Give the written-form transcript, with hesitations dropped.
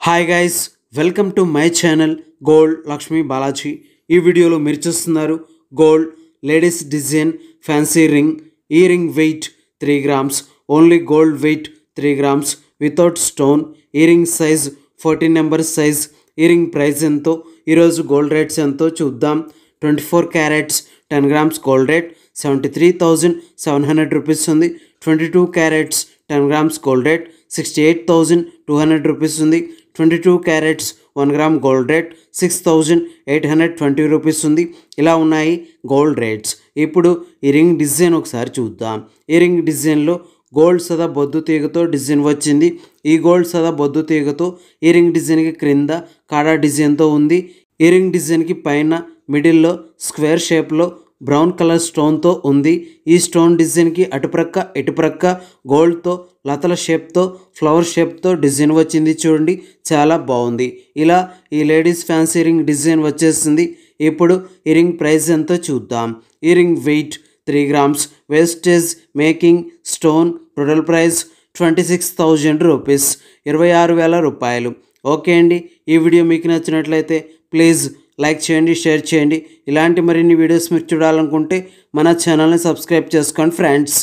Hi guys, welcome to my channel gold Lakshmi Balaji. ఈ వీడియోలో మీరు చూస్తున్నారు gold ladies design fancy ring. ఈ ring weight 3 grams, only gold weight 3 grams without stone. ఈ ring size 14 number size. ఈ ring price ఎంతో, ఈరోజు గోల్డ్ రేట్స్ ఎంతో చూద్దాం. 24 carats 10 grams gold rate 73,700 rupees ఉంది. 22 carats 10 grams gold rate 68,200 rupees ఉంది. 22 carats 1 gram gold rate 6,820 rupees ఉంది. ఇలా ఉన్నాయి గోల్డ్ రేట్స్. ఇప్పుడు ఈ రింగ్ డిజైన్ ఒకసారి చూద్దాం. ఈ రింగ్ డిజైన్లో గోల్డ్ సదా బొద్దు తీగతో డిజైన్ వచ్చింది. ఈ గోల్డ్ సదా బొద్దు తీగతో ఈ రింగ్ డిజైన్కి క్రింద కాడా డిజైన్తో ఉంది. ఈ రింగ్ డిజైన్కి పైన మిడిల్లో స్క్వేర్ షేప్లో బ్రౌన్ కలర్ స్టోన్తో ఉంది. ఈ స్టోన్ డిజైన్కి అటుప్రక్క ఇటుప్రక్క గోల్డ్తో లతల షేప్తో ఫ్లవర్ షేప్తో డిజైన్ వచ్చింది. చూడండి, చాలా బాగుంది. ఇలా ఈ లేడీస్ ఫ్యాన్సీ రింగ్ డిజైన్ వచ్చేసింది. ఇప్పుడు ఈ రింగ్ ప్రైస్ ఎంతో చూద్దాం. ఈ ring weight 3 grams, wastage making stone, total price 26,000 rupees, 26,000 రూపాయలు. ఓకే అండి, ఈ వీడియో మీకు నచ్చినట్లయితే ప్లీజ్ లైక్ చేయండి, షేర్ చేయండి. ఇలాంటి మరిన్ని వీడియోస్ మీరు చూడాలనుకుంటే మన ఛానల్ని సబ్స్క్రైబ్ చేసుకోండి ఫ్రెండ్స్.